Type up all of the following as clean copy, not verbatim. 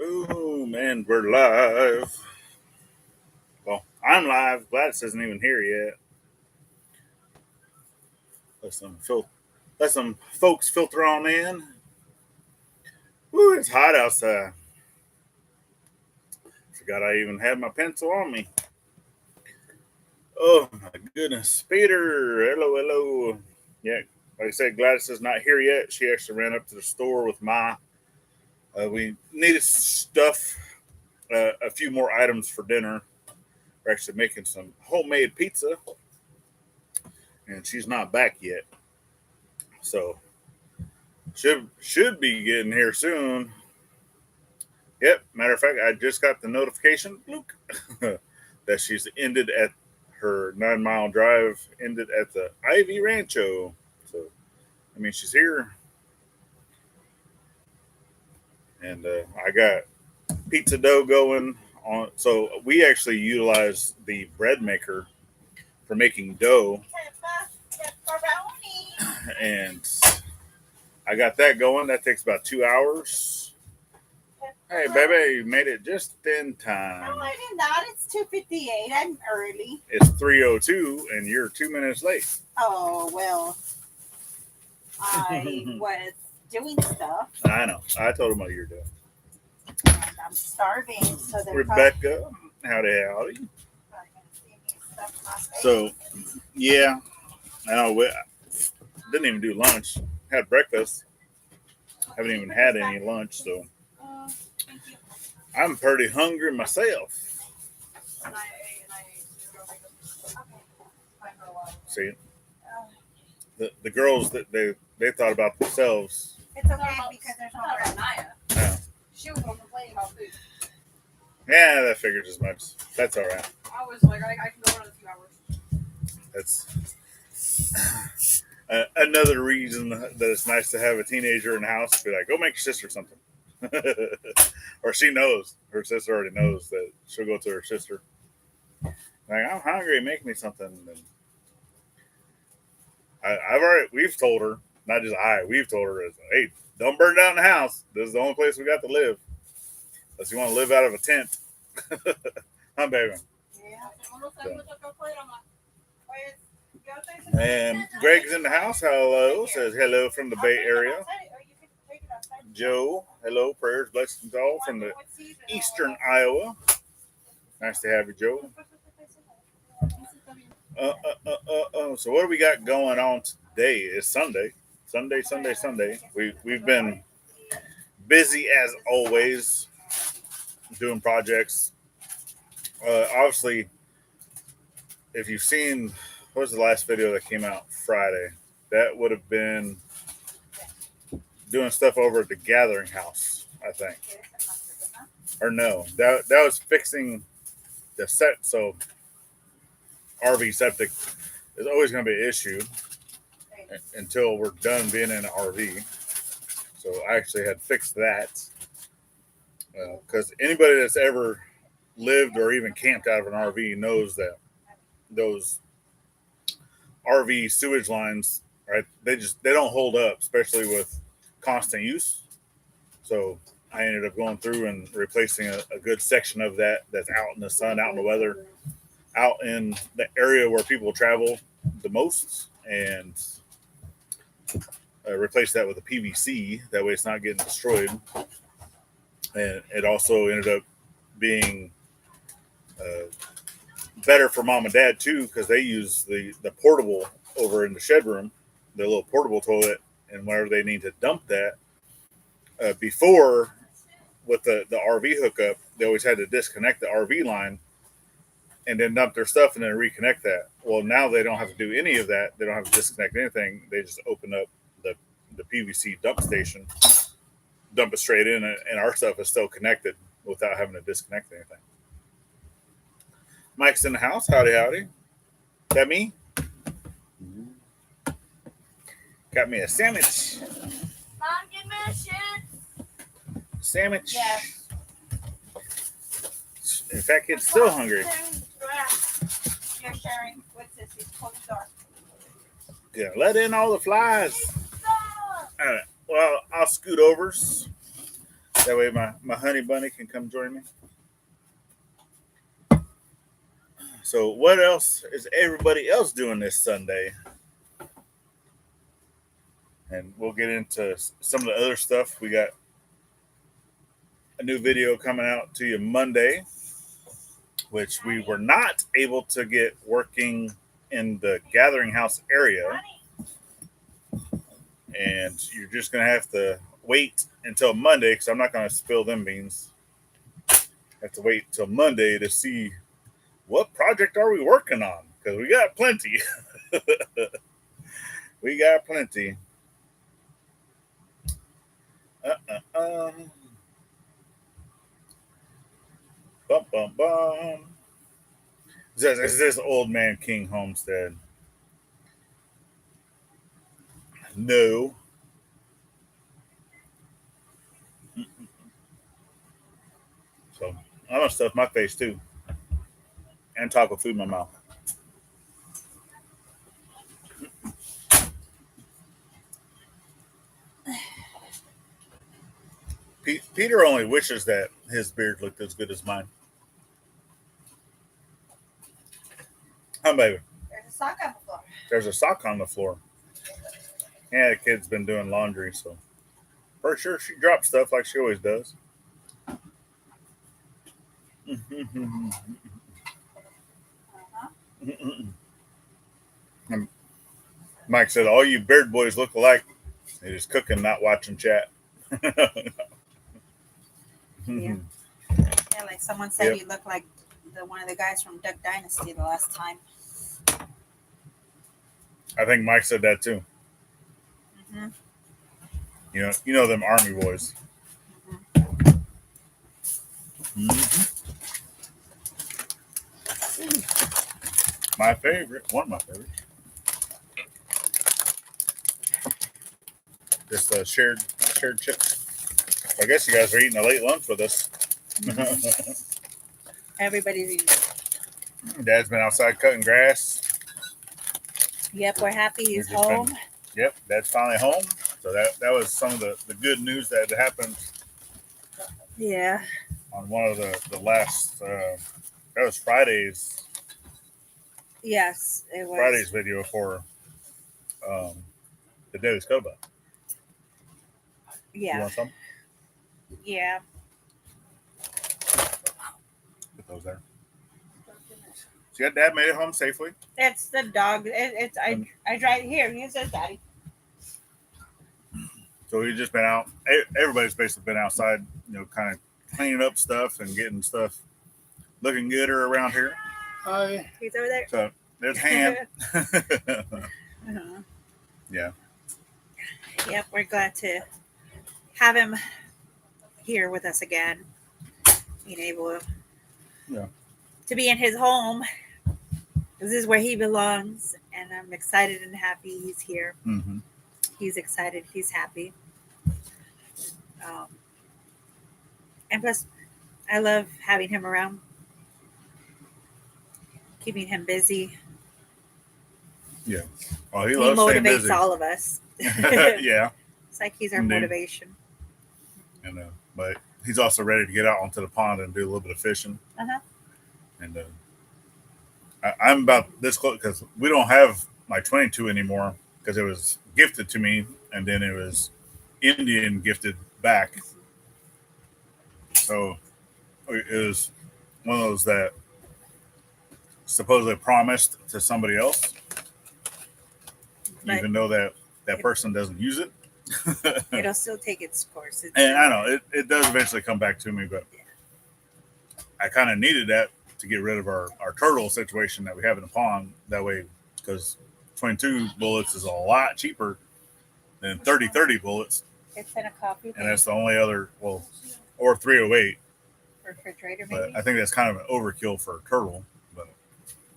Boom, and we're live. Well, I'm live. Gladys isn't even here yet. Let some folks filter on in. Woo, it's hot outside. Forgot I even had my pencil on me. Oh my goodness, Peter, hello. Yeah, like I said, Gladys is not here yet. She actually ran up to the store with Ma. We needed stuff, a few more items for dinner. We're actually making some homemade pizza, and she's not back yet. So should be getting here soon. Yep. Matter of fact, I just got the notification that she's ended at her 9 mile drive. Ended at the Ivey Rancho. So I mean, she's here, and I got pizza dough going on. So we actually utilize the bread maker for making dough, and I got that going. That takes about 2 hours. Hey, baby, you made it just in time. No, I did not. It's 2:58. I'm early. It's 3:02, and you're 2 minutes late. Oh, well, I was doing stuff. I know. I told him what you're doing. And I'm starving, so they're Rebecca, howdy. So, yeah, I know. We didn't even do lunch. Had breakfast. Haven't even had any lunch, so I'm pretty hungry myself. See, the girls that they thought about themselves. It's okay because there's no bread. Yeah. She was complaining about food. Yeah, that figures as much. That's all right. I was like, I can go in a few hours. That's another reason that it's nice to have a teenager in the house. Be like, go make your sister something. Or she knows. Her sister already knows that she'll go to her sister. Like, I'm hungry, make me something. And we've told her, not just we've told her, hey, don't burn down the house. This is the only place we got to live. Unless you want to live out of a tent. Huh, baby? Yeah. So. And Greg's in the house. Hello. Says hello from the Bay Area. Joe, hello. Prayers, blessings all from the eastern Iowa. Nice to have you, Joe. So what do we got going on today? It's Sunday. Sunday. We've been busy as always doing projects. Obviously, if you've seen, what was the last video that came out Friday? That would have been doing stuff over at the Gathering House, I think. Or no, that was fixing the set. So RV septic is always going to be an issue until we're done being in an RV. So I actually had fixed that. Because anybody that's ever lived or even camped out of an RV knows that those RV sewage lines, right? They don't hold up, especially with constant use. So I ended up going through and replacing a good section of that's out in the sun, out in the weather, out in the area where people travel the most, and replace that with a PVC. That way it's not getting destroyed. And it also ended up being better for mom and dad too, because they use the portable over in the shed room, the little portable toilet, and whenever they need to dump that, before with the RV hookup, they always had to disconnect the RV line and then dump their stuff and then reconnect that. Well, now they don't have to do any of that. They don't have to disconnect anything. They just open up the PVC dump station, dump it straight in, and our stuff is still connected without having to disconnect anything. Mike's in the house. Howdy. Is that me? Got me a sandwich. Mom, give me a shit. Sandwich. Yeah. In fact, it's still hungry. You're sharing with Sissy. Close the door. Yeah, let in all the flies. All right. Well, I'll scoot over. That way my honey bunny can come join me. So what else is everybody else doing this Sunday? And we'll get into some of the other stuff. We got a new video coming out to you Monday, which we were not able to get working in the gathering house area. And you're just going to have to wait until Monday because I'm not going to spill them beans. Have to wait till Monday to see what project are we working on because we got plenty. We got plenty. Bum, bum, bum. Is this Old Man King homestead? No. So I'm gonna stuff my face too, and taco food in my mouth. Peter only wishes that his beard looked as good as mine. Huh, baby? There's a sock on the floor. There's a sock on the floor. Yeah, the kid's been doing laundry, so for sure she dropped stuff like she always does. And Mike said, "All you beard boys look alike. They're just cooking, not watching chat." Yeah. Yeah, like someone said, Yep. you look like one of the guys from Duck Dynasty the last time. I think Mike said that too. Mm-hmm. You know them army boys. My favorite, one of my favorites. Just shared chips. I guess you guys are eating a late lunch with us. Everybody's eating. Dad's been outside cutting grass. Yep, we're happy he's We've just been- home. Yep, Dad's finally home. So that was some of the good news that had happened Yeah. on one of the last. That was Friday's Yes, it was. Friday's video for the Daily Scuba. You Yeah. want some? Yeah. Put those there. So your dad made it home safely. It's the dog. I drive here. He says, "Daddy." So he's just been out. Everybody's basically been outside, kind of cleaning up stuff and getting stuff looking gooder around here. Hi. He's over there. So there's Ham. Uh-huh. Yeah. Yep, we're glad to have him here with us again. Being able to be in his home. This is where he belongs, and I'm excited and happy he's here. Mm-hmm. He's excited. He's happy. And plus, I love having him around, keeping him busy. Yeah. Well, he He loves staying motivates busy. all of us. Yeah. It's like he's our Indeed. motivation. And but he's also ready to get out onto the pond and do a little bit of fishing. Uh-huh. And I'm about this close because we don't have my 22 anymore because it was gifted to me and then it was Indian gifted back. So it was one of those that supposedly promised to somebody else, But even though that person doesn't use it. it'll still take its course. And I know it does eventually come back to me, but I kind of needed that to get rid of our turtle situation that we have in the pond. That way, because 22 bullets is a lot cheaper than 30 bullets. It's in a coffee And that's the only other, or 308. refrigerator, maybe. But I think that's kind of an overkill for a turtle. But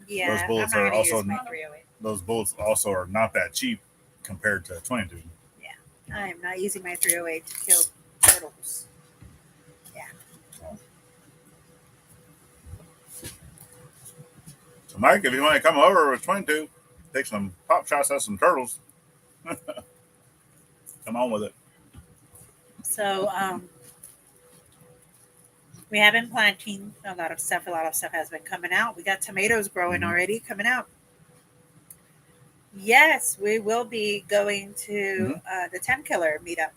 Yeah, those bullets I'm not are gonna also use my 308. those bullets also are not that cheap compared to 22. I am not using my 308 to kill turtles. So, Mike, if you want to come over with 22, take some pop shots at some turtles. Come on with it. So, We have been planting a lot of stuff. A lot of stuff has been coming out. We got tomatoes growing already coming out. Yes, we will be going to the 10 Killer meetup.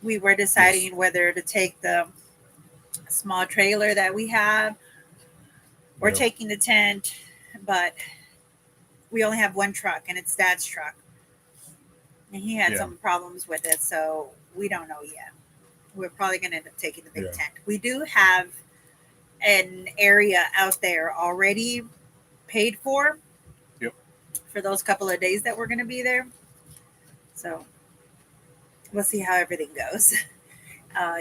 We were deciding whether to take the small trailer that we have or taking the tent, but we only have one truck and it's Dad's truck. And he had some problems with it, so we don't know yet. We're probably going to end up taking the big tent. We do have an area out there already paid for those couple of days that we're going to be there. So we'll see how everything goes.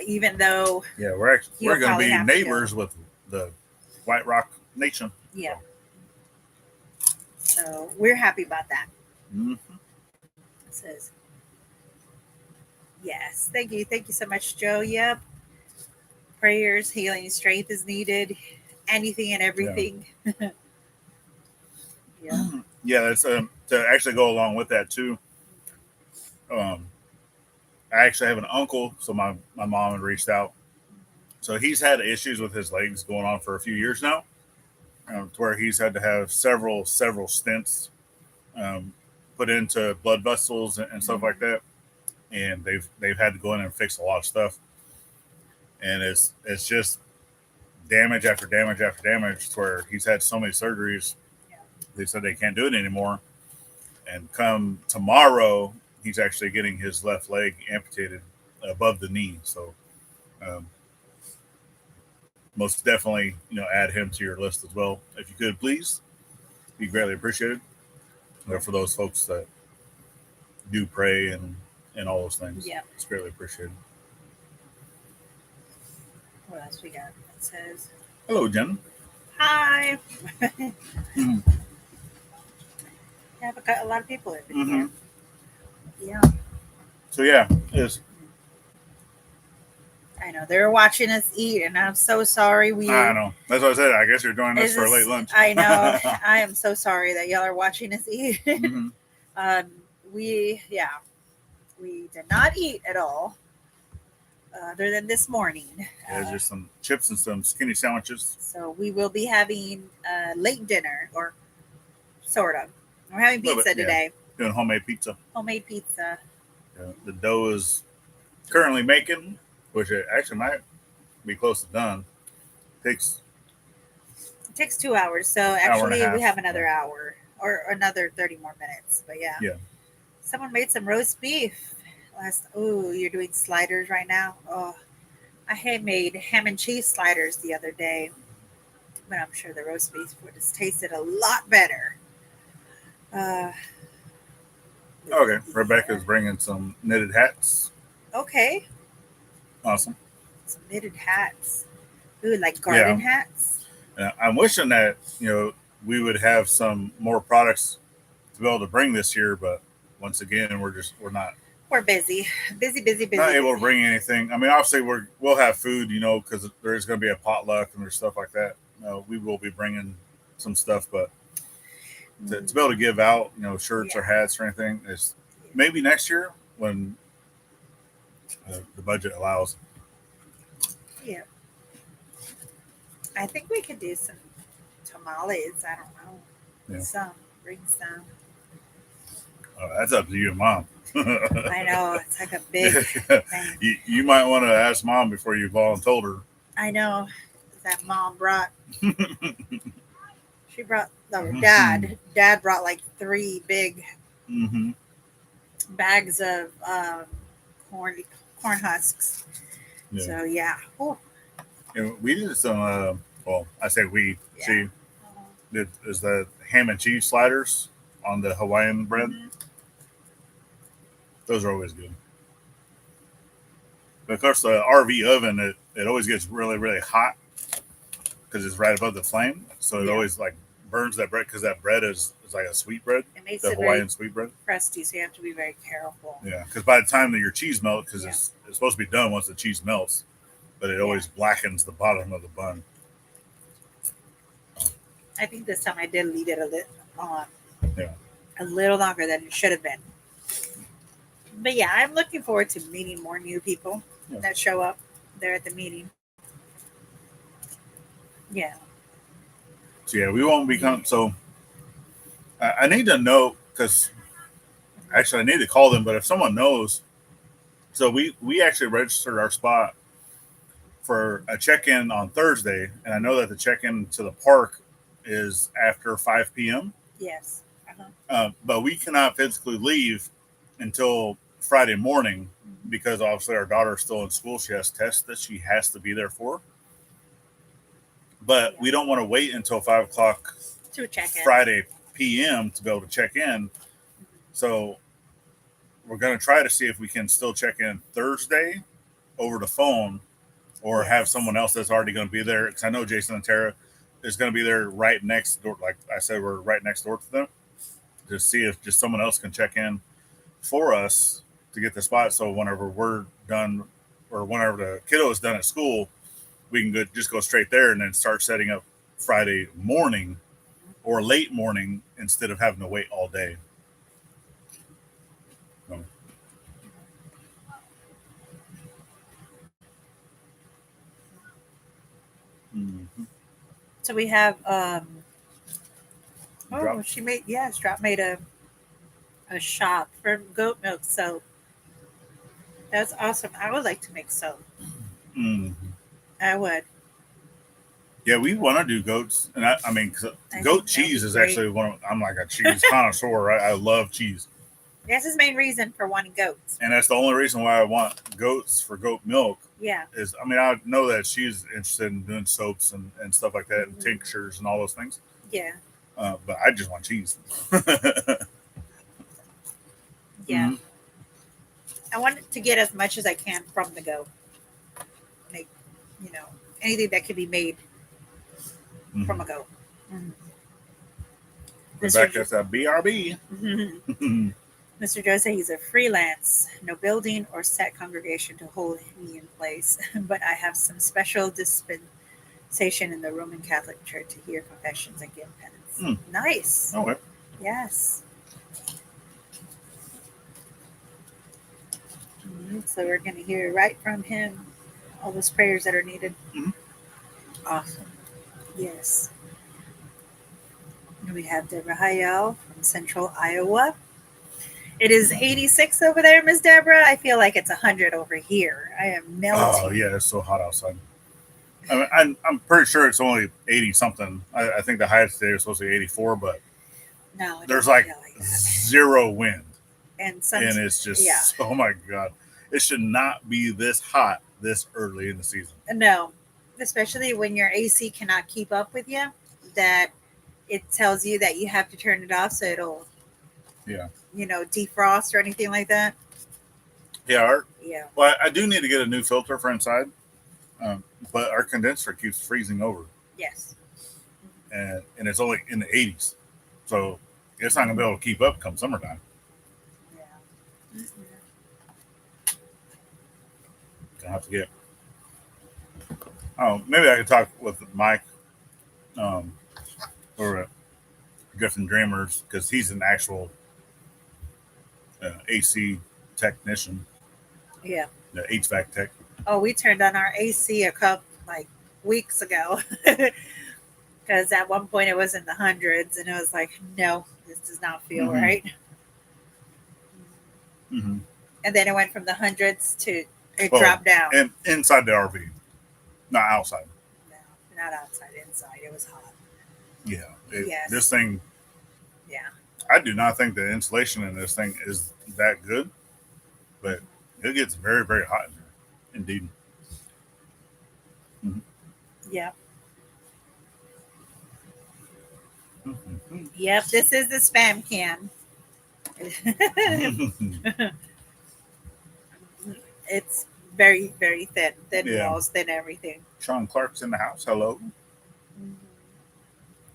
Even though we're going to be neighbors with the White Rock Nation. Yeah. So we're happy about that. Mm-hmm. It says, yes, thank you so much, Joe. Yep. Prayers, healing, strength is needed. Anything and everything. That's to actually go along with that too. I actually have an uncle, so my mom had reached out. So he's had issues with his legs going on for a few years now, to where he's had to have several stents put into blood vessels and stuff like that, and they've had to go in and fix a lot of stuff, and it's just damage after damage after damage, to where he's had so many surgeries. They said they can't do it anymore, and come tomorrow, he's actually getting his left leg amputated above the knee. So, most definitely, add him to your list as well. If you could, please, be greatly appreciated. For those folks that do pray and all those things, it's greatly appreciated. What else we got? It says, "Hello, Jen." Hi. I have a lot of people in here. Yeah. So it's. I know they're watching us eat, and I'm so sorry. I know. That's what I said. I guess you're joining us for a late lunch. I know. I am so sorry that y'all are watching us eat. We did not eat at all, other than this morning. Just some chips and some skinny sandwiches. So we will be having late dinner, or sort of. We're having pizza today. Doing homemade pizza. Homemade pizza. The dough is currently making, which it actually might be close to done. It takes 2 hours. So actually we have another hour or another 30 more minutes. But yeah. Someone made some roast beef you're doing sliders right now. Oh, I had made ham and cheese sliders the other day, but I'm sure the roast beef would have tasted a lot better. Okay, Rebecca's bringing some knitted hats. Okay. Awesome. Some knitted hats. Ooh, like garden hats. I'm wishing that we would have some more products to be able to bring this year, but once again, we're not. We're busy. Not able to bring anything. I mean, obviously we'll have food, because there's going to be a potluck and there's stuff like that. We will be bringing some stuff, but to be able to give out, shirts or hats or anything, is maybe next year when the budget allows. Yeah. I think we could do some tamales. I don't know. Bring some. That's up to you and Mom. I know. It's like a big thing. You might want to ask Mom before you told her. I know. That Mom brought. She brought. No, Dad. Dad brought like 3 big bags of corn husks. Yeah. So we did some. I say we. She did is the ham and cheese sliders on the Hawaiian bread. Those are always good. But of course, the RV oven it always gets really, really hot because it's right above the flame, so it always burns that bread, because that bread is like a sweet bread. It makes the Hawaiian sweet bread. Crusty, so you have to be very careful. Yeah, because by the time that your cheese melts, because it's supposed to be done once the cheese melts, but it always blackens the bottom of the bun. I think this time I did leave it a little longer than it should have been. But I'm looking forward to meeting more new people that show up. there at the meeting. Yeah. So yeah, we won't become. So I need to know because actually I need to call them. But if someone knows, so we actually registered our spot for a check-in on Thursday, and I know that the check-in to the park is after 5 p.m. Yes. Uh-huh. But we cannot physically leave until Friday morning because obviously our daughter's still in school. She has tests that she has to be there for. But we don't want to wait until 5 o'clock to check in Friday p.m. to be able to check in. So we're going to try to see if we can still check in Thursday over the phone or have someone else that's already going to be there. Because I know Jason and Tara is going to be there right next door. Like I said, we're right next door to them to see if just someone else can check in for us to get the spot. So whenever we're done or whenever the kiddo is done at school, we can just go straight there and then start setting up Friday morning or late morning instead of having to wait all day. So. Mm-hmm. So we have she made Strap made a shop for goat milk soap. That's awesome. I would like to make soap. Mm-hmm. I would. Yeah, we want to do goats, and I mean, goat cheese is actually one of. I'm like a cheese connoisseur. Right? I love cheese. That's his main reason for wanting goats, and that's the only reason why I want goats for goat milk. Yeah, is I mean I know that she's interested in doing soaps and stuff like that, and tinctures and all those things. Yeah, but I just want cheese. Yeah, I want to get as much as I can from the goat. Make anything that can be made from a goat. Back at that BRB. Mr. Joe said he's a freelance, no building or set congregation to hold me in place, but I have some special dispensation in the Roman Catholic Church to hear confessions and give penance. Nice. Okay. Yes. So we're going to hear right from him all those prayers that are needed. Awesome. Yes. And we have Deborah Hayel from Central Iowa. It is 86 over there, Miss Deborah. I feel like it's 100 over here. I am melting. Oh, yeah, it's so hot outside. I mean, I'm pretty sure it's only 80 something. I think the highest today is supposed to be 84, but no, there's like zero wind. And it's just, oh my God. It should not be this hot this early in the season. No, especially when your AC cannot keep up with you, that it tells you that you have to turn it off so it'll defrost or anything like that. Yeah. Well, I do need to get a new filter for inside, but our condenser keeps freezing over. Yes. And it's only in the 80s, so it's not gonna be able to keep up come summertime. Yeah. Gonna have to get. Oh, maybe I could talk with Mike, or Griffin Dreamers, because he's an actual AC technician. Yeah. The HVAC tech. Oh, we turned on our AC a couple weeks ago because at one point it was in the hundreds, and it was like, no, this does not feel right. And then it went from the hundreds to it dropped down. And inside the RV, not outside. No, not outside. Inside, it was hot. Yeah. Yes. This thing. Yeah. I do not think the insulation in this thing is that good, but it gets very, very hot in there. Indeed. Yeah. Yep. This is the spam can. It's very, very thin. Thin walls, thin everything. Sean Clark's in the house. Hello.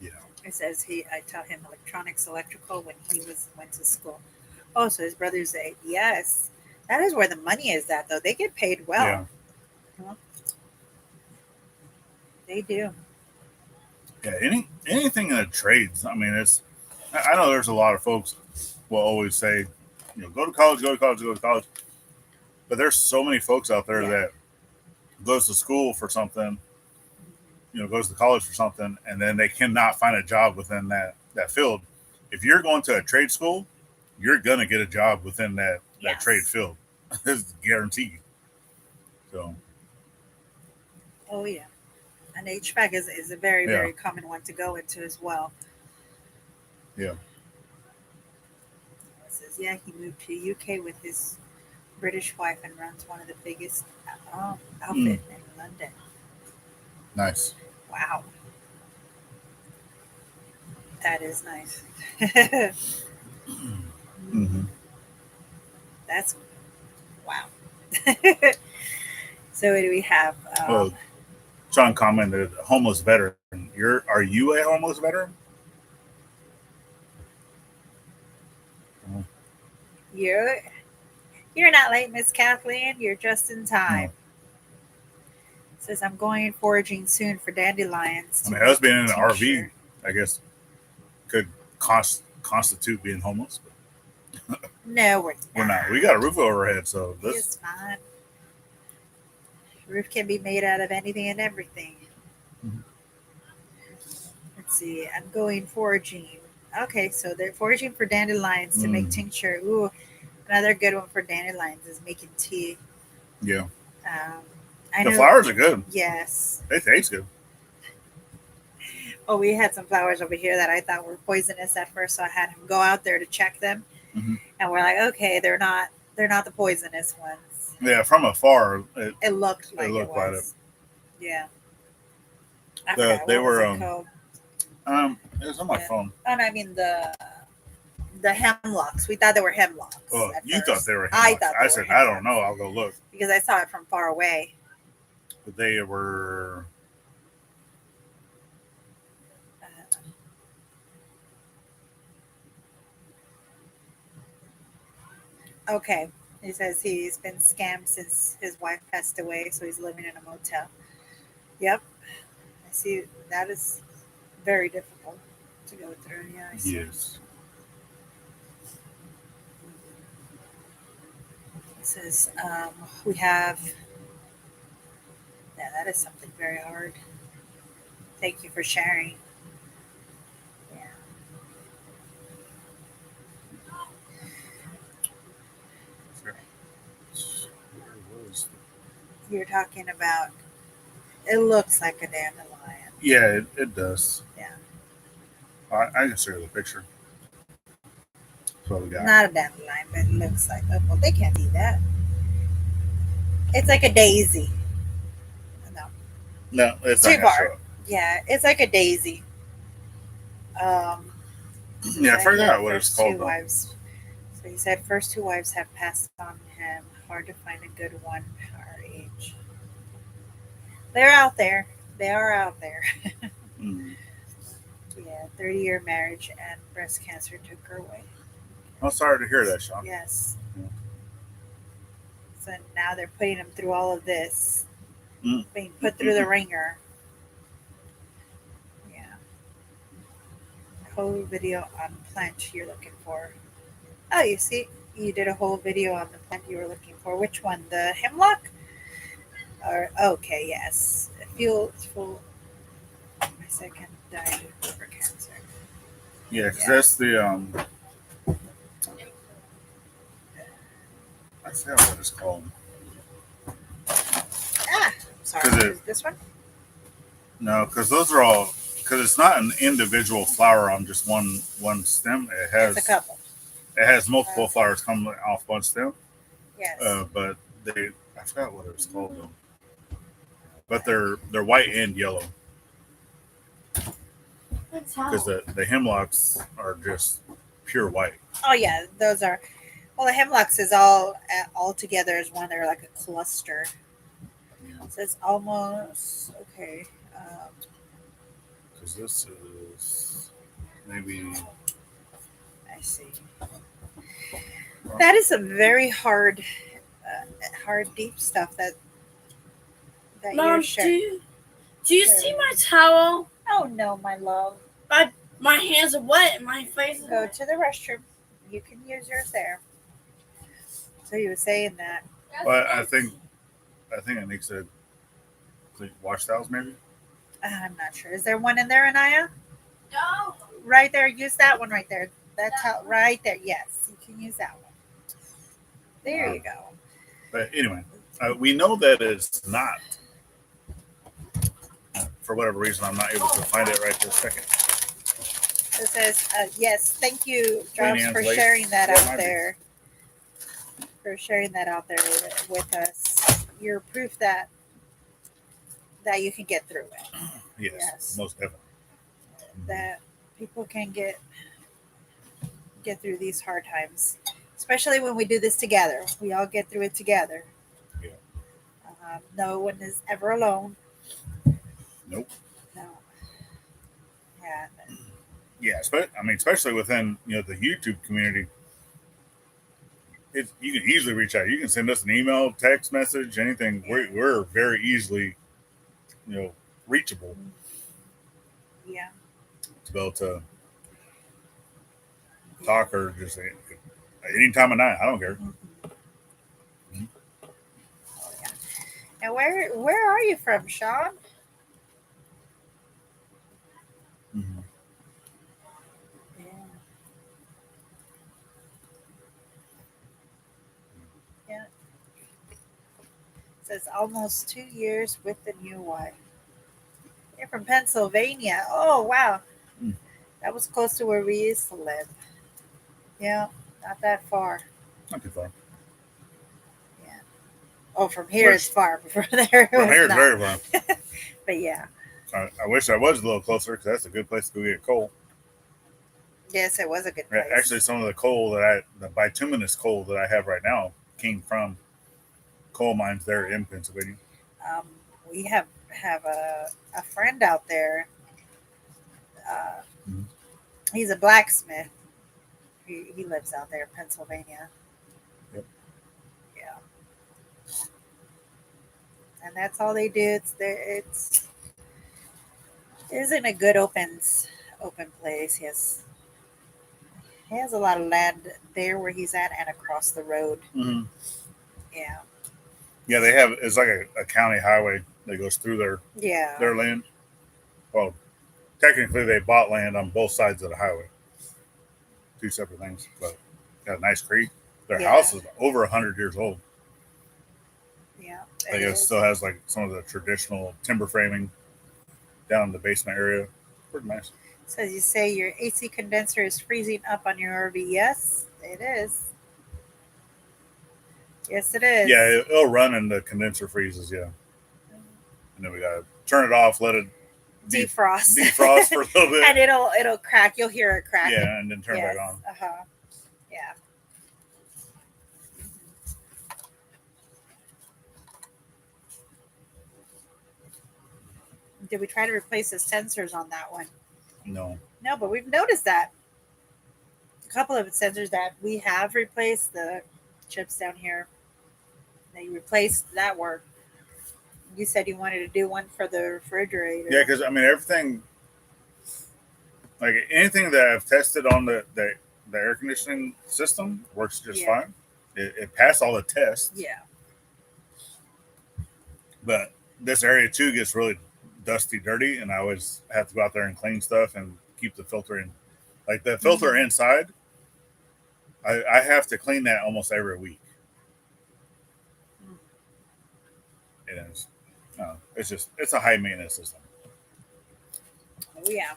Yeah. It says I taught him electronics, electrical when he went to school. Oh, so his brothers say, yes. That is where the money is at, though. They get paid well. Yeah. They do. Yeah, anything in the trades. I mean, I know there's a lot of folks will always say, go to college, go to college, go to college. But there's so many folks out there that goes to school for something, goes to college for something, and then they cannot find a job within that field. If you're going to a trade school, you're gonna get a job within that trade Yes. field. It's guaranteed. So Oh yeah. And HVAC is a very, Yeah. very common one to go into as well. yeah, It says, yeah, he moved to UK with his British wife and runs one of the biggest outfit in London. nice. Wow. That is nice. Mm-hmm. That's wow. So what do we have? Well, John commented, "Homeless veteran. Are you a homeless veteran?" You're not late, Miss Kathleen. You're just in time. No. It says I'm going foraging soon for dandelions. I mean, us being in an tincture. RV, I guess, could constitute being homeless. But No, we're not. We got a roof over our head, so this. It's fine. Roof can be made out of anything and everything. Mhm. Let's see. I'm going foraging. Okay, so they're foraging for dandelions to make tincture. Ooh, another good one for dandelions is making tea. Yeah, I the know. flowers are good. Yes. They taste good. Oh, we had some flowers over here that I thought were poisonous at first, so I had him go out there to check them, Mm-hmm. and we're like, okay, they're not the poisonous ones. Yeah, from afar, It looked like looked it like was. Yeah. I forgot they what were was it called? it was on my Yeah. phone. Oh, no, I mean the hemlocks. We thought they were hemlocks. Oh, at you first. thought they were. I Hemlocks. thought they I were said I don't hemlocks know. I'll go look. because I saw it from far away. But they were. Okay. He says he's been scammed since his wife passed away, so he's living in a motel. Yep. I see. That is very difficult to go through. Yeah, I see. Yes. It says we have. Yeah, that is something very hard. Thank you for sharing. Yeah. Where was You're talking about. It looks like a dandelion. Yeah, it does. Yeah. I can show you the picture. That's what we got. Not a dandelion, but it looks like. Oh, well, they can't eat that. It's like a daisy. No. No, it's Too not gonna far. show up. Yeah, it's like a daisy. Yeah, I forgot His what it's first called two though. wives. So he said first two wives have passed on him. Hard to find a good one our age. They're out there. They are out there. Mm. Yeah, 30-year marriage and breast cancer took her away. I'm sorry to hear that, Sean. Yes. Yeah. So now they're putting him through all of this. Mm. Being put through the ringer. Yeah. Whole video on plant you're looking for. Oh, you see, you did a whole video on the plant you were looking for. Which one? The hemlock? Or okay, yes. Fuel. My second died of liver cancer. Yeah, because Yeah. that's the I forgot what it's called. Sorry. 'Cause Is this one? No, because those are all because it's not an individual flower on just one stem. It's a couple. It has multiple flowers coming off one stem. Yes. But I forgot what it was called though. But they're white and yellow because the hemlocks are just pure white. Oh yeah, those are. Well, the hemlocks is all together as one. They're like a cluster. Yeah. It says almost okay. Because this is maybe. I see. That is some very hard, deep stuff that you're Mom, sharing. do you see my towel? Oh no, my love. My hands are wet and my face is Go wet. to the restroom. You can use yours there. So you were saying that. Well, I think Anik said Wash towels, maybe. I'm not sure. Is there one in there, Anaya? No. Right there. Use that one right there. That's how. Right there. Yes, you can use that one. There you go. But anyway, we know that it's not. For whatever reason, I'm not able to find it right this second. It says, yes, thank you, Queen Jobs, Anne's for lace. sharing that Yeah, it out might be. there. For sharing that out there with us. You're proof that you can get through it. Yes, Yes. most definitely. That people can get through these hard times, especially when we do this together. We all get through it together. Yeah. No one is ever alone. Nope. No. Yeah. Yeah, especially within the YouTube community, you can easily reach out. You can send us an email, text message, anything. We're very easily, reachable Yeah. to be able to talk or just any time of night. I don't care. Mm-hmm. Oh, yeah. And where are you from, Sean? Mm-hmm. Yeah. Yeah. It says almost 2 years with the new wife. You're from Pennsylvania. Oh, wow. Mm. That was close to where we used to live. Yeah, not that far. Not too far. Yeah. Oh, from here it's far. From there it From was here, it's not. very far. But yeah. I wish I was a little closer because that's a good place to go get coal. Yes, it was a good place. Actually, some of the the bituminous coal that I have right now came from coal mines there in Pennsylvania. We have a friend out there. Mhm. He's a blacksmith. He lives out there in Pennsylvania. Yep. Yeah. And that's all they do. It isn't a good open place. He has a lot of land there where he's at and across the road. Mm-hmm. Yeah. Yeah, they have. It's like a county highway that goes through their land. Well, technically, they bought land on both sides of the highway. Two separate things, but got a nice creek. Their house is over 100 years old. Yeah. It still has like some of the traditional timber framing down in the basement area. Pretty nice. So you say your AC condenser is freezing up on your RV. Yes, it is. Yes, it is. Yeah, it'll run and the condenser freezes. Yeah, and then we gotta turn it off, let it defrost for a little bit, and it'll crack. You'll hear it crack. Yeah, and then turn it back on. Yeah. Did we try to replace the sensors on that one? No, but we've noticed that a couple of sensors that we have replaced, the chips down here, they replaced that work. You said you wanted to do one for the refrigerator. Yeah, because everything, like anything that I've tested on the air conditioning system works just fine. It passed all the tests. Yeah. But this area too gets really dusty, dirty, and I always have to go out there and clean stuff and keep the filter in. Like the filter inside, I have to clean that almost every week. It is. It's a high maintenance system. Oh yeah.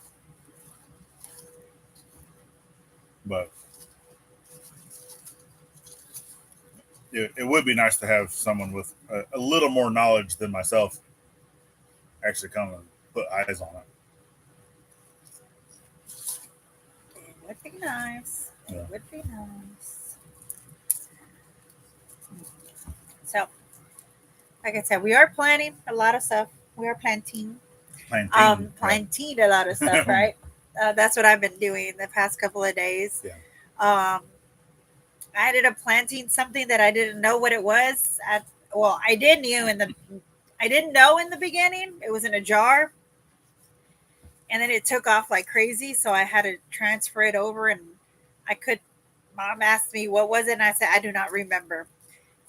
But it would be nice to have someone with a little more knowledge than myself actually come and put eyes on it. It would be nice. Yeah. It would be nice. So, like I said, we are planning a lot of stuff. We are planting a lot of stuff, right? That's what I've been doing the past couple of days. Yeah. I ended up planting something that I didn't know what it was. I didn't know in the beginning. It was in a jar, and then it took off like crazy. So I had to transfer it over, and Mom asked me what was it, and I said I do not remember.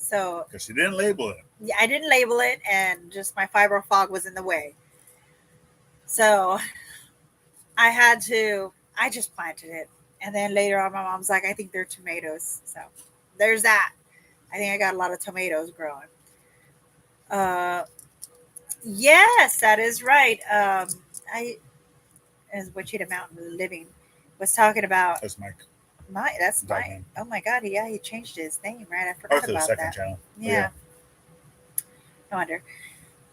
So Because she didn't label it. yeah, I didn't label it, and just my fibro fog was in the way. So I just planted it. And then later on, my mom's like, I think they're tomatoes. So there's that. I think I got a lot of tomatoes growing. Uh, yes, that is right. As Wichita Mountain Living was talking about That's Mike. that's Dog Mike. name. Oh my God, yeah, he changed his name, right? I Or forgot to the about second that. channel. Yeah, no wonder.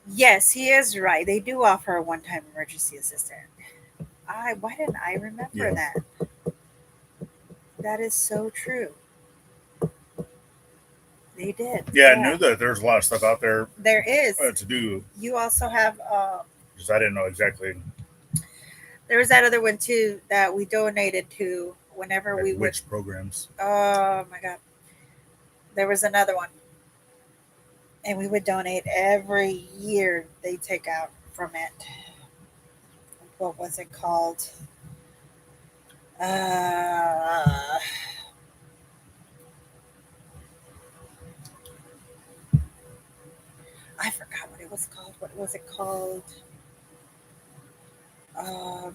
Yes, he is right. They do offer a one-time emergency assistant. Why didn't I remember Yeah. that? That is so true. They did. Yeah, I knew that there's a lot of stuff out there There is. to do. You also have. Just I didn't know exactly There was that other one too that we donated to whenever we would. which programs. Oh my God! There was another one, and we would donate every year. They take out from it. What was it called? Uh, I forgot what it was called. What was it called? Um,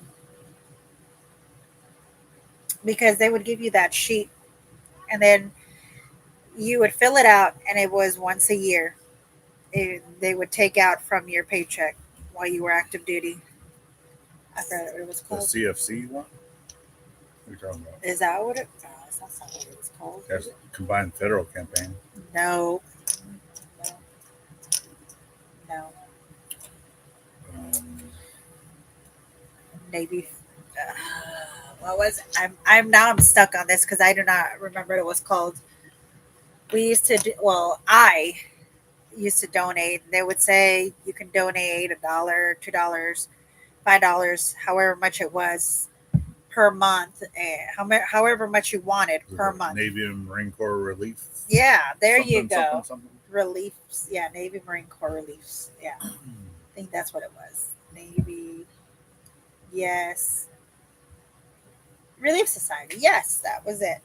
because they would give you that sheet, and then you would fill it out, and it was once a year. They would take out from your paycheck while you were active duty. I forgot what it was The called. CFC one? What are you talking about? Is that what it? No, that's not what it was called. That's Combined Federal Campaign. No, no. Um, Navy. What was it? I'm stuck on this because I do not remember what it was called. We used to do, well, I used to donate. They would say you can donate $1, $2, $5, however much it was per month, however much you wanted per month. Navy and Marine Corps Relief. Yeah, there you something, go. Something. Reliefs. Yeah, Navy Marine Corps Reliefs. Yeah, I think that's what it was. Navy. Yes. Relief Society. Yes, that was it.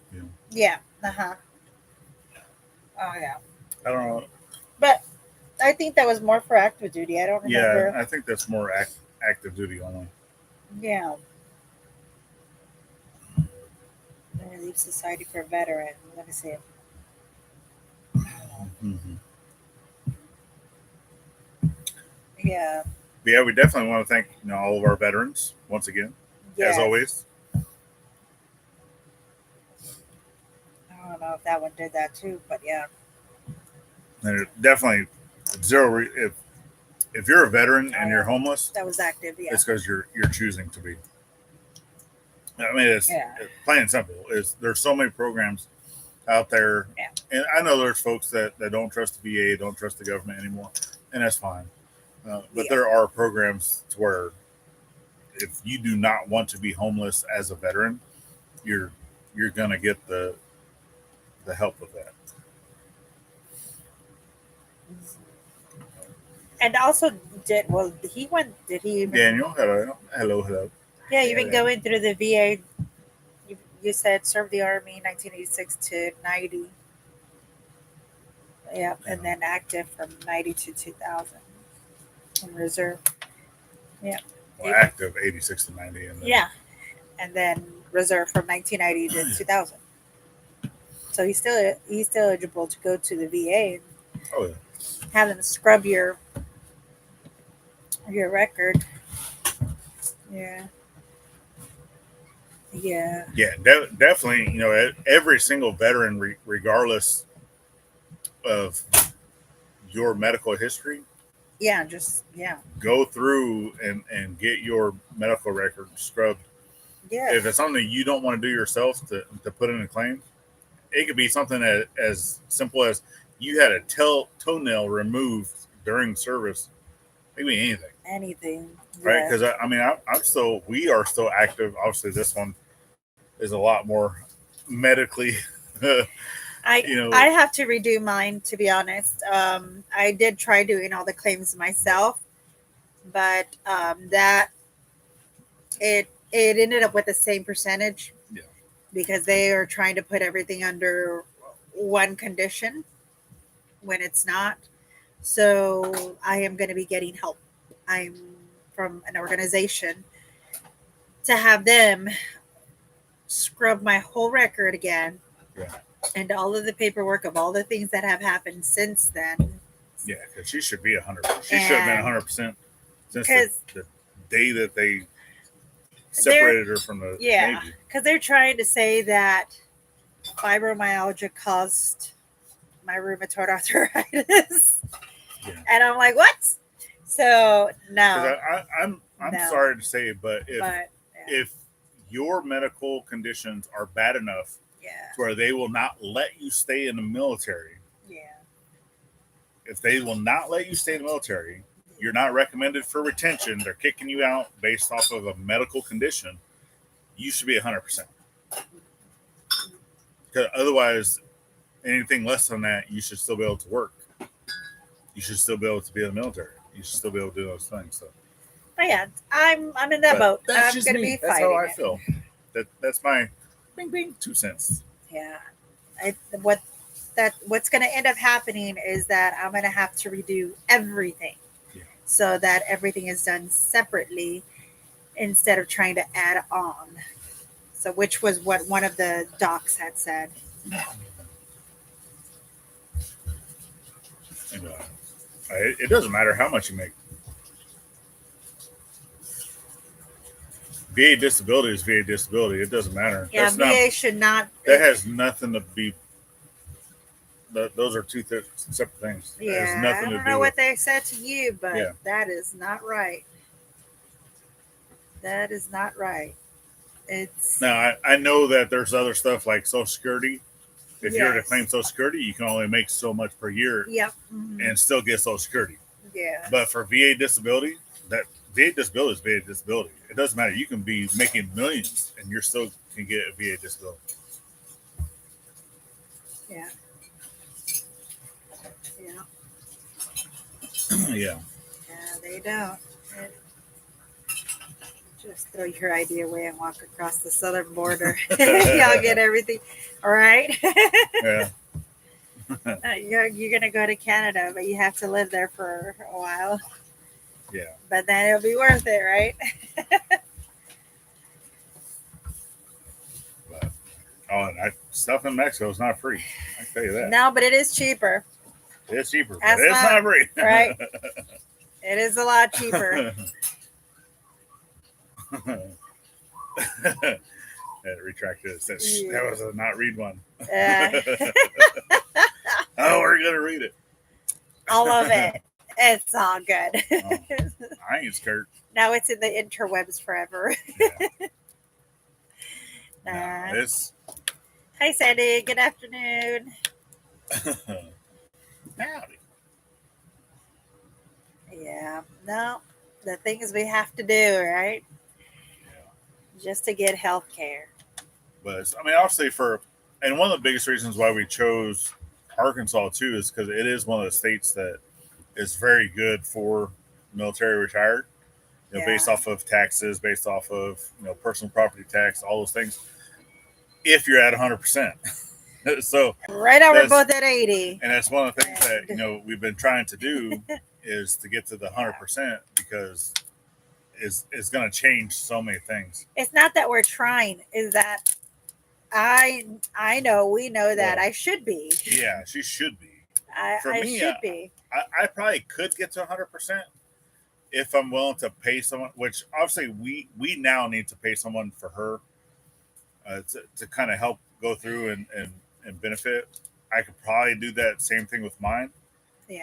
Yeah. Uh-huh. Oh yeah. I don't know. But I think that was more for active duty. I don't remember. Yeah, I think that's more active duty only. Yeah. The Relief Society for Veteran. Let me see. Mm-hmm. Yeah. But yeah, we definitely want to thank all of our veterans once again, as always. I don't know if that one did that too, but yeah. And it definitely zero. If you're a veteran and you're homeless, that was active. Yeah, it's because you're choosing to be. I mean, it's plain and simple. There's so many programs out there, and I know there's folks that don't trust the VA, don't trust the government anymore, and that's fine. But there are programs to where if you do not want to be homeless as a veteran, you're gonna get the help with that. And also did he even Daniel, hello. Yeah, you've been going through the VA. You said served the Army 1986 to 90. Yeah, and then active from 90 to 2000 in reserve. Yeah. Well, active 86 to 90. And then, and then reserve from 1990 to 2000. So he's still eligible to go to the VA. Oh yeah. Have them scrub your record. Yeah. Yeah. Yeah, definitely. Every single veteran, regardless of your medical history, go through and get your medical record scrubbed. Yeah. If it's something you don't want to do yourself to put in a claim, it could be something as simple as you had a toenail removed during service. It could be anything. Anything. Right? Because we are still active. Obviously, this one is a lot more medically. I have to redo mine, to be honest. I did try doing all the claims myself, but that it ended up with the same percentage. Because they are trying to put everything under one condition. when it's not. So I am going to be getting help. I'm from an organization to have them scrub my whole record again. Yeah. And all of the paperwork of all the things that have happened since then. Yeah, because she should be 100. She should have been 100% since the day that they separated her from the Navy. Because they're trying to say that fibromyalgia caused my rheumatoid arthritis. Yeah. And I'm like, what? So no. I'm No. sorry to say it, but if your medical conditions are bad enough to where they will not let you stay in the military, if they will not let you stay in the military, you're not recommended for retention. They're kicking you out based off of a medical condition. You should be 100%. Because otherwise, anything less than that, you should still be able to work. You should still be able to be in the military. You should still be able to do those things. So. But yeah, I'm in that boat. That's I'm just going to me. be That's fighting. how I feel. That's my bing 2 cents. Yeah. What's going to end up happening is that I'm going to have to redo everything, so that everything is done separately instead of trying to add on. So, which was what one of the docs had said. And, it doesn't matter how much you make. VA disability is VA disability. It doesn't matter. Yeah, VA should not. That has nothing to be. Those are two separate things. Yeah, I don't know what they said to you, but that is not right. That is not right. It's now I know that there's other stuff like Social Security. If you're to claim Social Security, you can only make so much per year, and still get Social Security. Yeah. But for VA disability, that VA disability is VA disability. It doesn't matter. You can be making millions, and you still can get a VA disability. Yeah. Yeah. Yeah, they don't. Just throw your ID away and walk across the southern border. Y'all get everything. All right. Yeah. You're going to go to Canada, but you have to live there for a while. Yeah. But then it'll be worth it, right? And stuff in Mexico is not free. I can tell you that. No, but it is cheaper. It's cheaper, but it's not free. Right. It is a lot cheaper. Retracted it. That was a not read one. Oh, we're going to read it. All of it. It's all good. I ain't scared. Now it's in the interwebs forever. Hi, Sandy. Good afternoon. Howdy. Yeah. No, the things we have to do, right? Yeah. Just to get health care. But obviously and one of the biggest reasons why we chose Arkansas too is because it is one of the states that is very good for military retired, based off of taxes, based off of personal property tax, all those things. If you're at 100%, so right now we're both at 80, and that's one of the things that we've been trying to do is to get to the 100% because it's going to change so many things. It's not that we're trying; is that I know we know that I should be. Yeah, she should be. I should be. I probably could get to 100% if I'm willing to pay someone, which obviously we now need to pay someone for her to kind of help go through and benefit. I could probably do that same thing with mine,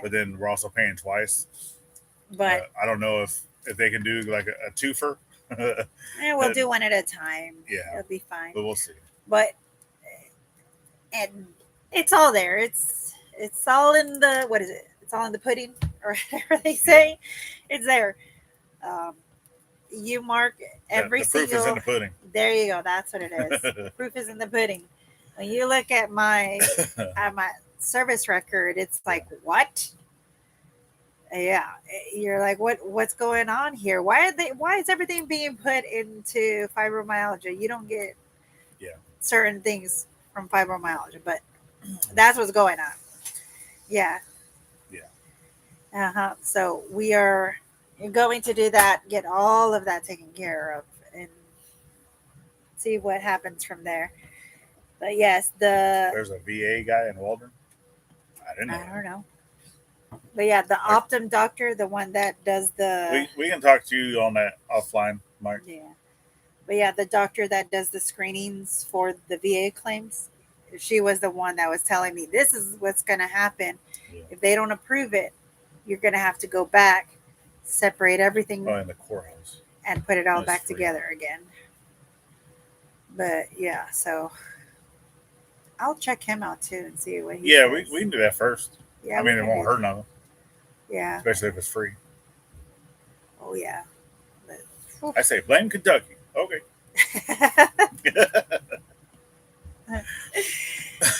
but then we're also paying twice. But I don't know if they can do like a twofer. We'll do one at a time. Yeah, it'll be fine. But we'll see. But and it's all there. It's all in the what is it? It's all in the pudding, or whatever they say. It's there. You mark every the proof is in the pudding. There you go. That's what it is. The proof is in the pudding. When you look at my service record, it's like, what? Yeah, you're like, what's going on here? Why is everything being put into fibromyalgia? You don't get certain things from fibromyalgia, but that's what's going on. Yeah, So we are going to do that, get all of that taken care of, and see what happens from there. But yes, There's a VA guy in Waldron. I didn't know. I don't know. But yeah, the Optum doctor, the one that does the We can talk to you on that offline, Mike. yeah. But yeah, the doctor that does the screenings for the VA claims, she was the one that was telling me this is what's going to happen. Yeah. If they don't approve it, you're going to have to go back, separate everything, Oh, in the courthouse. and put it all That's back free. together again. But yeah, so I'll check him out too and see what he Yeah, says. we can do that first. Yeah, I we mean, it can won't do hurt that. nothing, Yeah. especially if it's free. Oh yeah. I say blame Kentucky. Okay.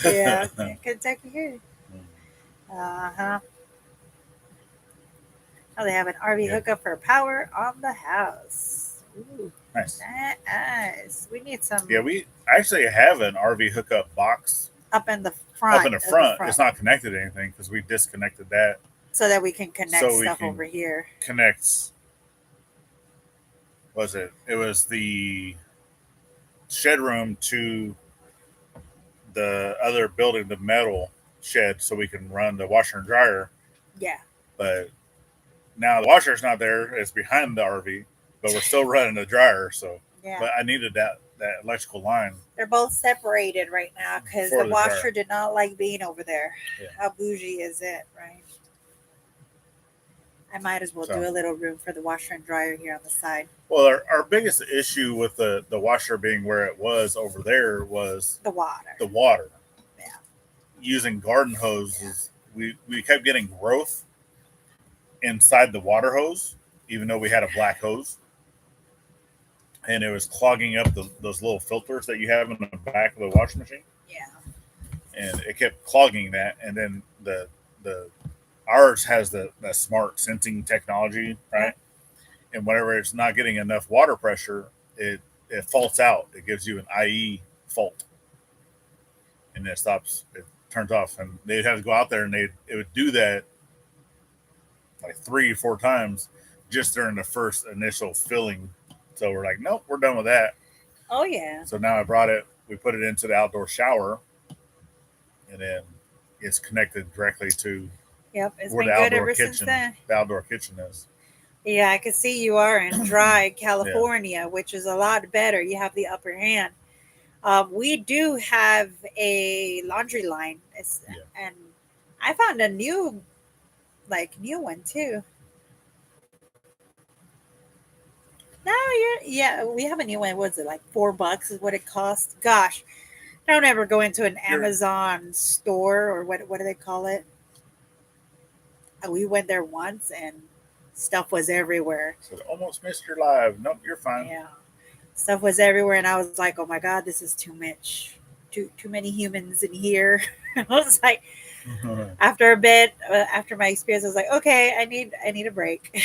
Yeah, Kentucky here. Uh-huh. Oh, they have an RV hookup for power on the house. Ooh, Nice. nice. We need some. Yeah, we actually have an RV hookup box up in the front. Up in the front. It's not connected to anything because we disconnected that. So that we can connect So we stuff can over here. Connects. Was it? It was the shed room to the other building, the metal shed, so we can run the washer and dryer. Yeah. But now the washer's not there; it's behind the RV. But we're still running the dryer. So, Yeah. But I needed that electrical line. They're both separated right now because the washer dryer did not like being over there. Yeah. How bougie is it, right? I might as well do a little room for the washer and dryer here on the side. Well, our biggest issue with the washer being where it was over there was the water. The water. Yeah. Using garden hoses, we kept getting growth inside the water hose, even though we had a black hose. And it was clogging up those little filters that you have in the back of the washing machine. Yeah. And it kept clogging that. And then the ours has the smart sensing technology, right? Yeah. And whenever it's not getting enough water pressure, it faults out. It gives you an IE fault. And it stops, it turns off. And they'd have to go out there and it would do that like 3 or 4 times just during the first initial filling. So we're like, nope, we're done with that. Oh, yeah. So now we put it into the outdoor shower, and then it's connected directly to where the outdoor kitchen is. Yeah, I can see you are in dry California, which is a lot better. You have the upper hand. We do have a laundry line, and I found a new one too. No, we have a new one. Was it like $4 is what it cost? Gosh, don't ever go into an Amazon store or what do they call it? We went there once and stuff was everywhere. So almost missed your live. Nope, you're fine. Yeah, stuff was everywhere, and I was like, oh my god, this is too much. Too many humans in here. I was like, after a bit, after my experience, I was like, okay, I need a break.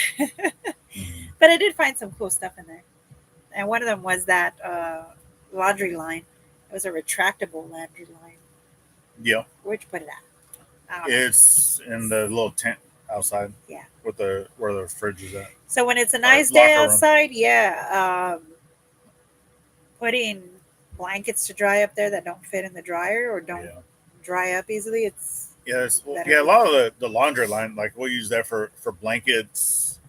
But I did find some cool stuff in there. And one of them was that laundry line. It was a retractable laundry line. Yeah. Where'd you put it at? It's in the little tent outside. Yeah. Where the fridge is at. So when it's a nice day outside, putting blankets to dry up there that don't fit in the dryer or don't dry up easily, it's a lot of the laundry line, like we'll use that for blankets,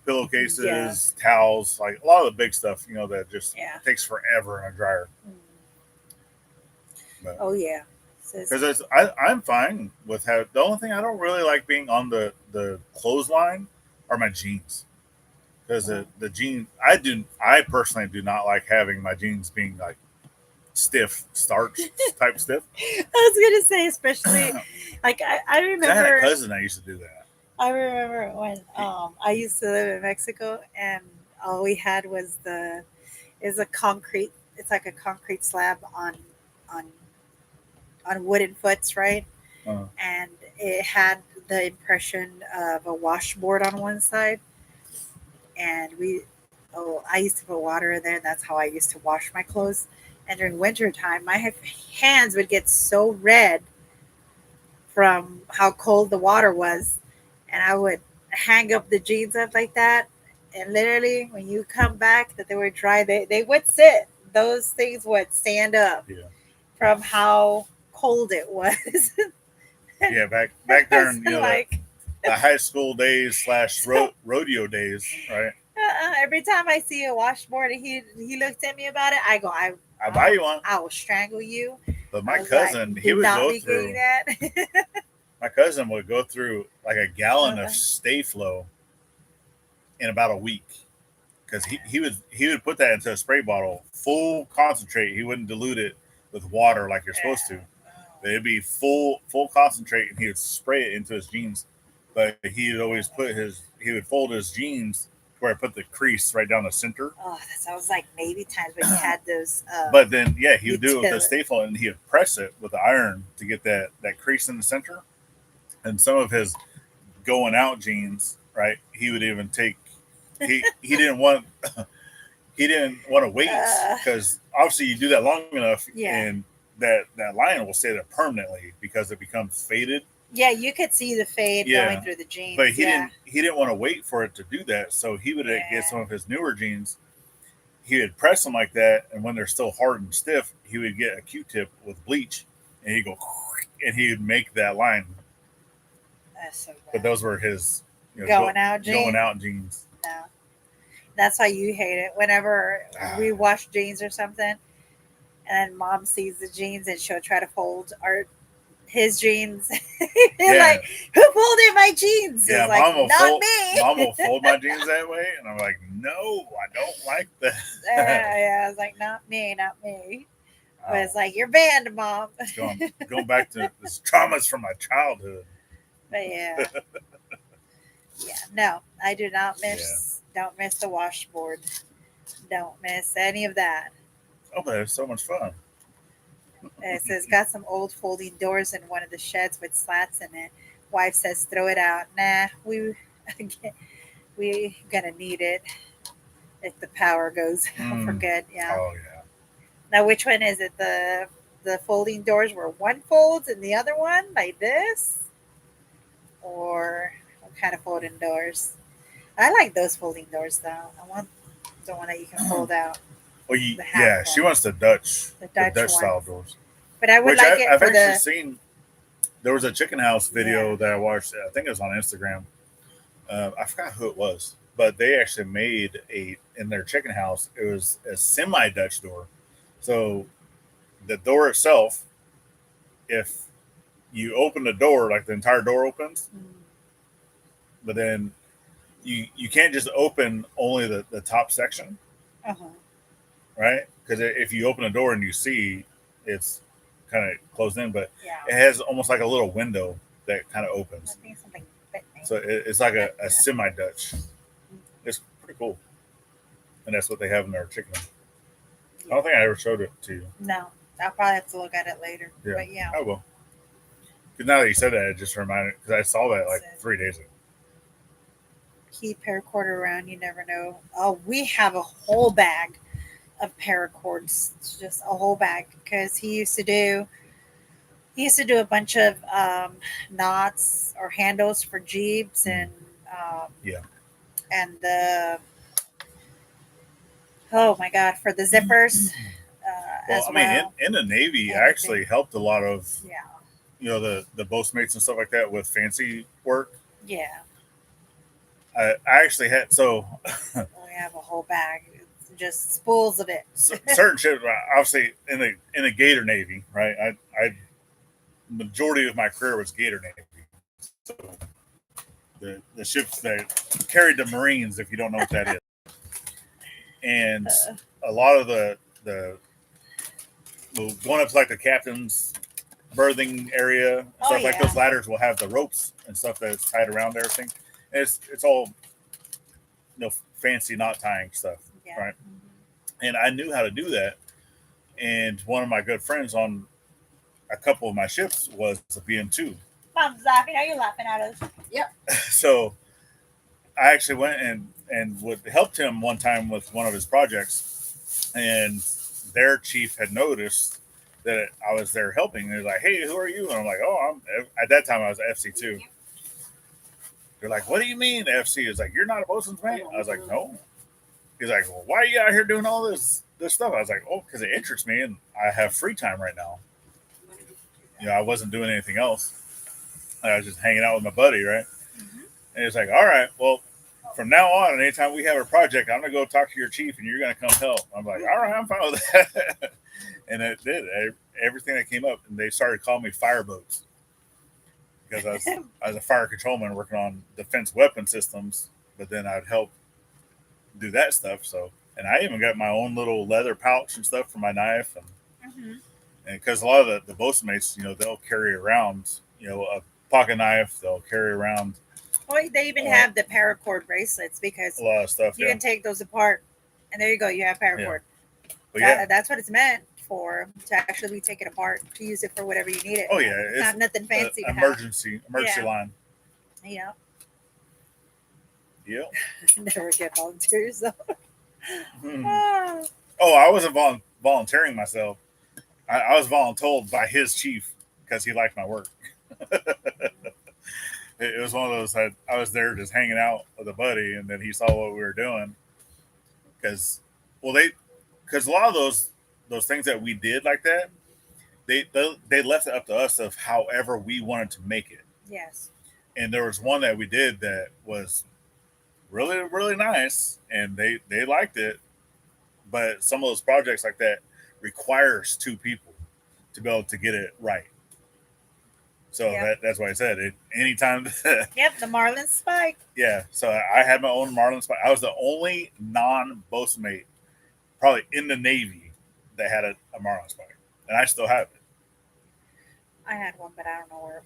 pillowcases, towels, like a lot of the big stuff, that just takes forever in a dryer. But, oh yeah, because I'm fine with the only thing I don't really like being on the clothesline are my jeans, because the jeans I personally do not like having my jeans being like stiff, starch type stiff. I was gonna say, especially like I remember I had a cousin that used to do that. I remember when I used to live in Mexico, and all we had was it's like a concrete slab on wooden foots, right? Uh-huh. And it had the impression of a washboard on one side, and I used to put water in there, and that's how I used to wash my clothes. And during winter time, my hands would get so red from how cold the water was. and I would hang up the jeans up like that. And literally, when you come back, that they were dry, they would sit. Those things would stand up Yeah. from how cold it was. Yeah, back during Like the high school days / rodeo days, right? every time I see a washboard and he looks at me about it, I go, I buy you one. I will strangle you. But I my was cousin, like, he do would not go be getting through. that. My cousin would go through like a gallon of Uh-huh. Stay Flow in about a week because he would put that into a spray bottle, full concentrate. He wouldn't dilute it with water like you're supposed to. It'd be full concentrate, and he would spray it into his jeans. But he would always he would fold his jeans where I put the crease right down the center. Oh, that sounds like Navy times when you had those. But then, yeah, he would do it with the utility. staple, and he would press it with the iron to get that crease in the center. And some of his going out jeans, right? He would even take. He didn't want he didn't want to wait because obviously you do that long enough, Yeah. and that line will stay there permanently because it becomes faded. Yeah, you could see the fade Yeah. going through the jeans. But he didn't want to wait for it to do that, so he would Yeah. get some of his newer jeans. He would press them like that, and when they're still hard and stiff, he would get a Q-tip with bleach, and he'd go, and he would make that line. That's so bad. But those were his going out jeans. No, that's why you hate it. Whenever we wash jeans or something, and then Mom sees the jeans, and she'll try to fold his jeans. Like, who folded my jeans? Yeah, like, Mom will not me. Mom will fold my jeans that way, and I'm like, no, I don't like that. Yeah, I was like, not me. But it's like, you're banned, Mom. It's going back to this traumas from my childhood. But yeah, no, I do not miss. Don't miss the washboard. Don't miss any of that. Oh, but it's so much fun. It says got some old folding doors in one of the sheds with slats in it. Wife says throw it out. Nah, we gonna need it if the power goes out for good. Yeah. Oh yeah. Now, which one is it? The folding doors where one folds and the other one like this, or what kind of folding doors? I like those folding doors though. I want the one that you can fold out. Well, yeah, she wants the Dutch style doors. But I would like it I've for actually seen. There was a chicken house video Yeah. that I watched. I think it was on Instagram. I forgot who it was, but they actually made in their chicken house. It was a semi Dutch door. So the door itself, if you open the door, like the entire door opens, but then you can't just open only the top section, right? Because if you open a door and you see it's kind of closed in, but it has almost like a little window that kind of opens. I think something bit me. So it's like a semi Dutch. It's pretty cool, and that's what they have in their chicken. I don't think I ever showed it to you. No, I'll probably have to look at it later. Yeah, But yeah, I will. Because now that you said that, it just reminded because I saw that like 3 days ago. keep paracord around. You never know. Oh, we have a whole bag of paracords, just a whole bag, because he used to do a bunch of knots or handles for Jeeps and and the oh my god, for the zippers. Well, I mean, in the Navy, I actually helped a lot of the boatmates and stuff like that with fancy work. Yeah. I actually had we have a whole bag, just spools of it. Certain ships, obviously in the Gator Navy, right? I majority of my career was Gator Navy, so the ships that carried the Marines, if you don't know what that is, and a lot of the going up to like the captain's berthing area and stuff like those ladders will have the ropes and stuff that's tied around everything. And it's all fancy knot tying stuff, right? And I knew how to do that. And one of my good friends on a couple of my ships was a BM2. Mom's laughing. Are you laughing at us? Yep. So I actually went and helped him one time with one of his projects, and their chief had noticed that I was there helping. They're like, "Hey, who are you?" And I'm like, "Oh, at that time I was FC2." They're like, what do you mean FC? It's like, you're not a bosun's mate? I was like, no. He's like, well, why are you out here doing all this stuff? I was like, oh, because it interests me and I have free time right now. I wasn't doing anything else. I was just hanging out with my buddy, right? Mm-hmm. And he's like, all right, well, from now on, anytime we have a project, I'm going to go talk to your chief and you're going to come help. I'm like, all right, I'm fine with that. And it did. Everything that came up, and they started calling me fireboats because I was a fire controlman working on defense weapon systems, but then I'd help do that stuff. So, and I even got my own little leather pouch and stuff for my knife. And because a lot of the bosun mates, they'll carry around, a pocket knife, they'll carry around. Well, they even have the paracord bracelets because a lot of stuff. You can take those apart, and there you go. You have paracord. Yeah. That's what it's meant for, to actually be taken apart, to use it for whatever you need it. Oh, yeah. It's not nothing fancy. Emergency line. Yeah. Yep. Never get volunteers, though. Oh, I wasn't volunteering myself. I was voluntold by his chief because he liked my work. It was one of those that I was there just hanging out with a buddy, and then he saw what we were doing. Because a lot of those things that we did like that, they left it up to us of however we wanted to make it. Yes. And there was one that we did that was really, really nice, and they liked it. But some of those projects like that requires two people to be able to get it right. So that's why I said it. Anytime. Yep, the Marlin Spike. Yeah, so I had my own Marlin Spike. I was the only non-bosun mate probably in the Navy that had a Marlin Spike, and I still have it. I had one, but I don't know where it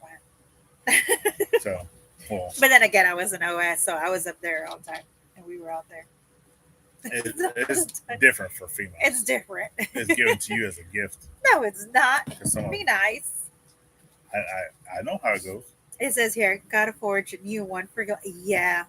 went. So, well. But then again, I was an OS, so I was up there all the time, and we were out there. It's different for females. It's different. It's given to you as a gift. No, it's not. Be nice. I know how it goes. It says here, gotta forge a new one for yeah.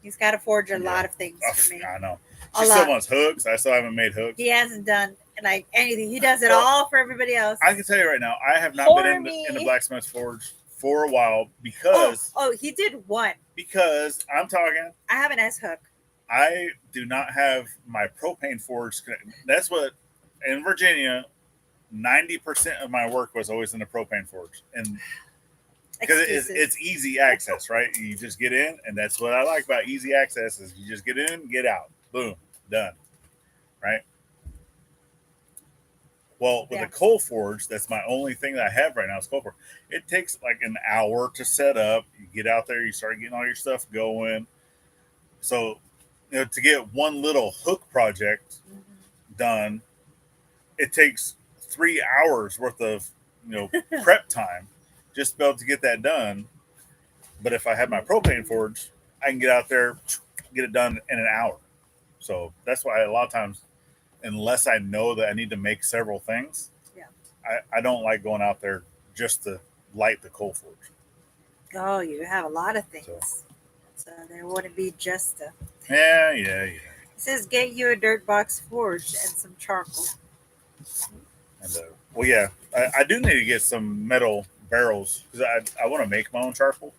He's got to forge a lot of things for me. I know. She still wants hooks. I still haven't made hooks. He hasn't done like anything. He does it all for everybody else. I can tell you right now, I have not been in the blacksmith forge for a while because he did one. Because I'm talking. I have an S hook. I do not have my propane forge. That's what in Virginia. 90% of my work was always in the propane forge, and because it's easy access, right? You just get in, and that's what I like about easy access is you just get in, get out, boom, done, right? Well, with the coal forge, that's my only thing that I have right now is coal forge. It takes like an hour to set up. You get out there, you start getting all your stuff going. So, to get one little hook project done, it takes 3 hours worth of prep time just to be able to get that done. But if I have my propane forge, I can get out there, get it done in an hour. So that's why a lot of times, unless I know that I need to make several things, I don't like going out there just to light the coal forge. Oh, you have a lot of things. So there wouldn't be just a... Yeah. It says get you a dirt box forge and some charcoal. And I do need to get some metal barrels because I want to make my own charcoal.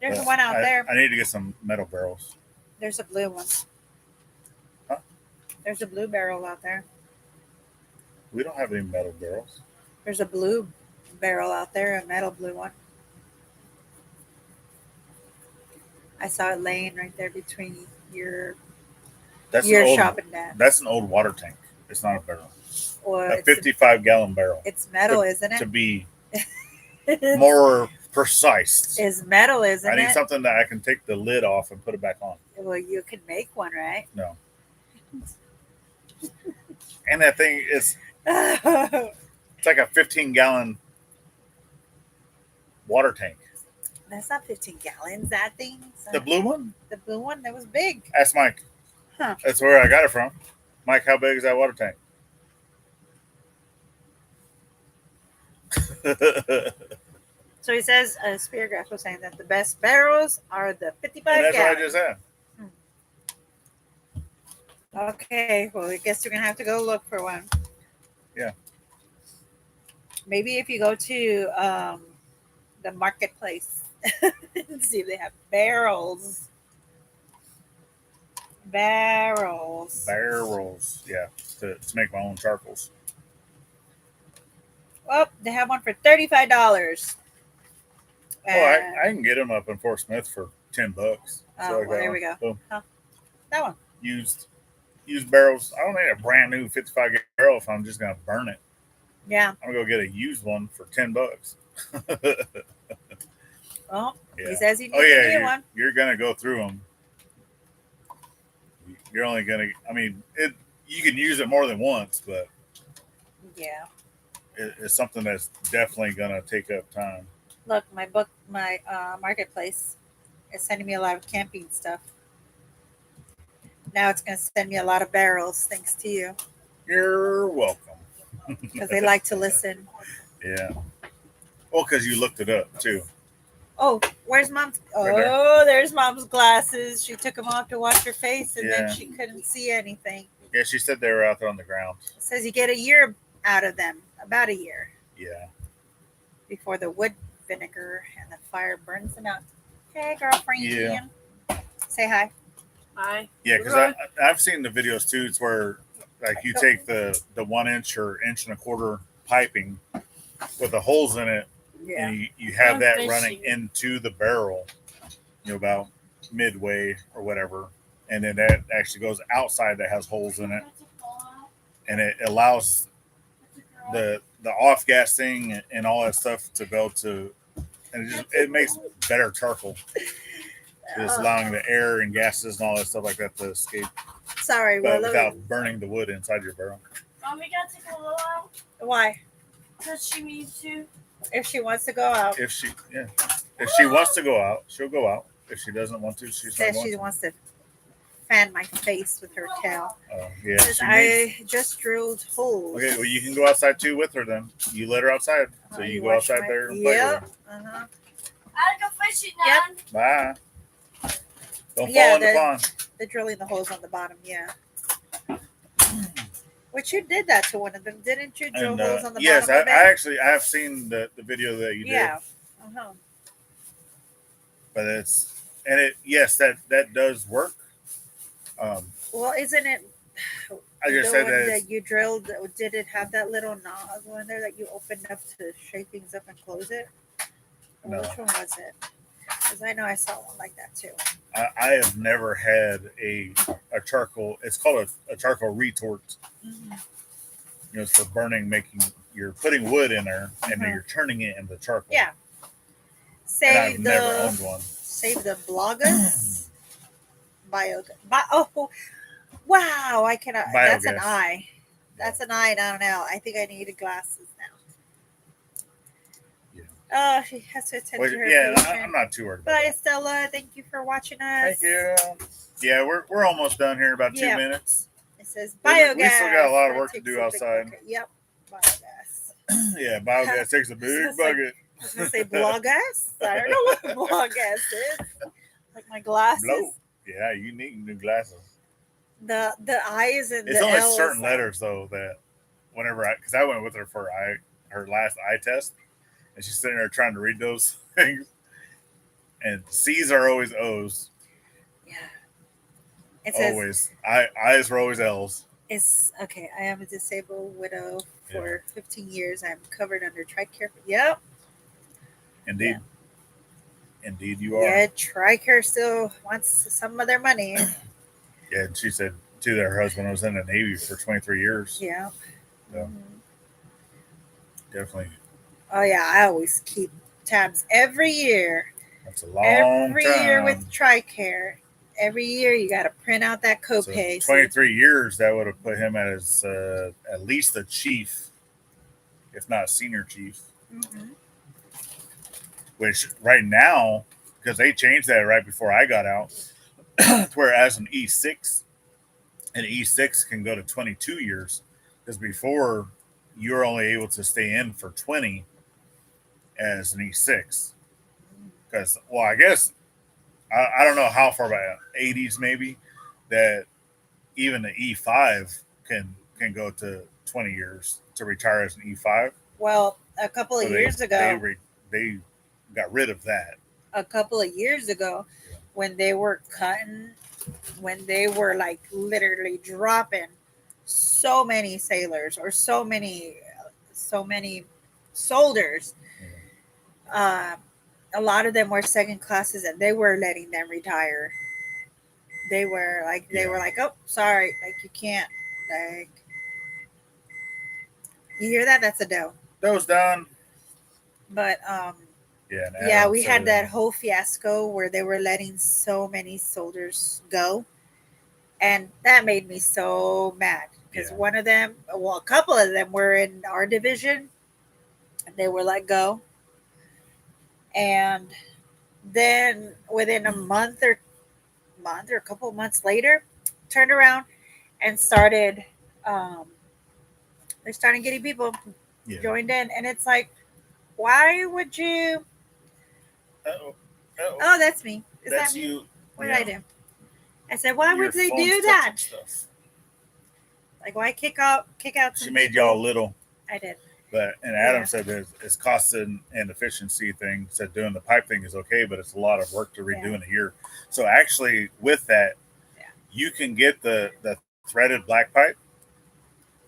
There's one out there. I need to get some metal barrels. There's a blue one. Huh? There's a blue barrel out there. We don't have any metal barrels. There's a blue barrel out there, a metal blue one. I saw it laying right there between your shop and Dad's. That's an old water tank. It's not a barrel. Well, a 55-gallon barrel. It's metal, isn't it? To be more precise. It's metal, isn't it? I need something that I can take the lid off and put it back on. Well, you can make one, right? No. And that thing is... It's like a 15-gallon water tank. That's not 15 gallons, that thing. The blue one? The blue one? That was big. Ask Mike. Huh. That's where I got it from. Mike, how big is that water tank? So he says, Speargrass was saying that the best barrels are the 55 gallons. That's what I just said. Okay, well, I guess you're going to have to go look for one. Yeah. Maybe if you go to the marketplace and see if they have barrels. Barrels. Yeah, to make my own charcoals. Oh, they have one for $35. I can get them up in Fort Smith for $10. Oh, So well, there we go. Boom. Huh. That one. Used barrels. I don't need a brand new 55 gallon barrel if I'm just gonna burn it. Yeah. I'm gonna go get a used one for $10. Oh, Yeah. he says he needs Oh yeah, a new one. you're gonna go through them. You're only gonna. I mean, you can use it more than once, but Yeah. it's something that's definitely gonna take up time. Look, my marketplace is sending me a lot of camping stuff. Now it's going to send me a lot of barrels, thanks to you, You're welcome. because they like to listen. Yeah. Well, because you looked it up too. Oh, where's Mom's? Right there. Oh, there's Mom's glasses. She took them off to wash her face, and Yeah. then she couldn't see anything. Yeah, she said they were out there on the ground. It says you get a year out of them, about a year, Yeah. before the wood vinegar and the fire burns them out. Hey, girlfriend. Yeah. Say hi. Hi. Yeah, because I've seen the videos too. It's where like you take the 1 inch or inch and a quarter piping with the holes in it, Yeah. and you have I'm that fishing. running into the barrel, about midway or whatever, and then that actually goes outside that has holes in it, and it allows the off gassing and all that stuff to be able to, and it makes better charcoal. Just allowing the air and gases and all that stuff like that to escape, Sorry, but Willow. without burning the wood inside your barrel. Mommy got to take a little out Why? because she needs to. If she wants to go out, If she wants to go out, she'll go out. If she doesn't want to, she's not says going she to. wants to fan my face with her tail. Oh, yeah. Says She needs, I just drilled holes. okay, well, you can go outside too with her then. You let her outside. So you go watch outside there and play Yep. with Uh-huh. I go fishing now. Yep. her. Bye. Don't Yeah, fall in the pond. They're drilling the holes on the bottom, yeah. Which you did that to one of them, didn't you? Drill And, holes on the yes, bottom of I it? actually I have seen the video that you did. Yeah. Uh-huh. But that does work. Well, isn't it I just the said one that that you drilled? Did it have that little nozzle in there that you opened up to shake things up and close it? Or No. which one was it? Because I know I saw one like that too. I have never had a charcoal. It's called a charcoal retort. Mm-hmm. It's for burning, you're putting wood in there and then Uh-huh. you're turning it into charcoal. Yeah. And I've never owned one. Save the bloggers. Oh, wow! I cannot. That's an Biogas. eye. That's an eye. I don't know. I think I need glasses now. Yeah. Oh, she has to attend to her Yeah, patient. I'm not too worried about Bye, it. Stella. Thank you for watching us. Thank you. Yeah, we're almost done here. About 2 Yeah. minutes. It says We biogas. still got a lot of That work to takes do a big outside. bucket. Yep. Biogas. Yeah, biogas takes a big It's like- bucket. I was gonna say blogas. I don't know what blogas is. Like my glasses. Blow. Yeah, you need new glasses. The I's and It's the only L's. certain letters though that whenever because I went with her for her last eye test, and she's sitting there trying to read those things, and C's are always O's. Yeah. It says Always. I's were always L's. it's okay. I am a disabled widow for 15 years. I'm covered under TRICARE. Yep. Indeed. Yeah. Indeed, you are. Yeah, TRICARE still wants some of their money. Yeah, and she said too that her husband was in the Navy for 23 years. Yeah. So Mhm. definitely, Oh yeah, I always keep tabs every year. that's a long Every time. year with TRICARE. Every year you got to print out that So copay. 23 years, that would have put him as at least a chief, if not senior chief. Mhm. Which right now, because they changed that right before I got out, where as an E6, an E6 can go to 22 years. Because before, you were only able to stay in for 20 as an E6. Because, well, I guess, I don't know how far back, 80s maybe, that even the E5 can go to 20 years to retire as an E5. Well, a couple of So years ago, they got rid of that. A couple of years ago, when they were cutting, when they were like literally dropping so many sailors or so many soldiers. Uh, a lot of them were second classes, and they were letting them retire. They were like, oh, sorry, like you can't, like you hear that? That's a doe. Those done. But Yeah, yeah, we had that whole fiasco where they were letting so many soldiers go, and that made me so mad because Yeah. one of them, well, a couple of them were in our division, and they were let go, and then within a month or a couple of months later, turned around and started. Um, they started getting people Yeah. joined in, and it's like, why would you? Uh-oh. Oh, that's me. Is That's that me? you. What did I do? I said, why Your would they phone's do touching that? Stuff. Like, why kick out? She Some made people? y'all little, I did. but and Adam Yeah. said that it's cost and efficiency thing. Said doing the pipe thing is okay, but it's a lot of work to redo in a year. So actually, with that, you can get the threaded black pipe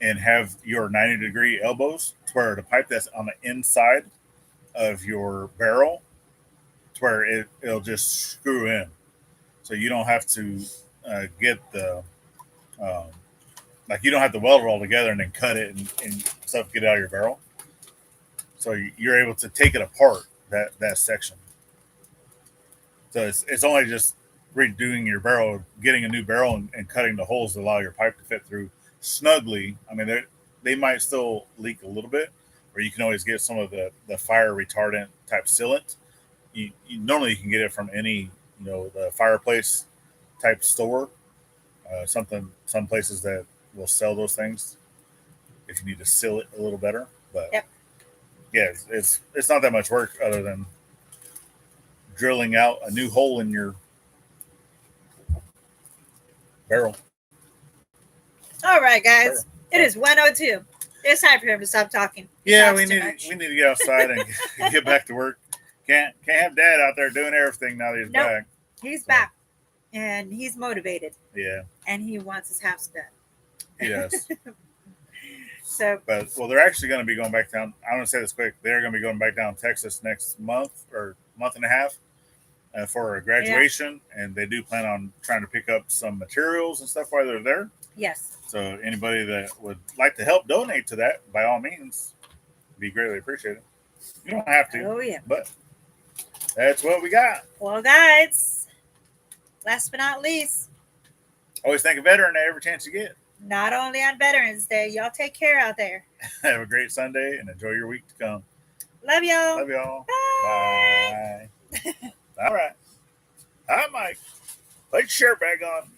and have your 90-degree elbows to where the pipe that's on the inside of your barrel to where it'll just screw in. So you don't have to get the um, like you don't have to weld it all together and then cut it and stuff get it out of your barrel. So you're able to take it apart that section. So it's only just redoing your barrel, getting a new barrel and cutting the holes to allow your pipe to fit through snugly. I mean, they might still leak a little bit, or you can always get some of the fire retardant type sealant. Normally you can get it from any the fireplace type store. Some places that will sell those things if you need to seal it a little better. But Yep. yeah, it's not that much work other than drilling out a new hole in your barrel. All right, guys. It is 1:02. It's time for him to stop talking. Yeah, we need to get outside and get back to work. Can't have Dad out there doing everything now that he's back. He's back, and he's motivated. Yeah, and he wants his house done. he does. So, but they're actually going to be going back down. I'm going to say this quick. They're going to be going back down to Texas next month or month and a half for a graduation, and they do plan on trying to pick up some materials and stuff while they're there. Yes. So anybody that would like to help donate to that, by all means, be greatly appreciated. You don't have to. Oh yeah. But that's what we got. Well, guys, last but not least, always thank a veteran every chance you get. Not only on Veterans Day, y'all take care out there. Have a great Sunday and enjoy your week to come. Love y'all. Love y'all. Bye. Bye. All right. Hi, Mike. Put your shirt back on.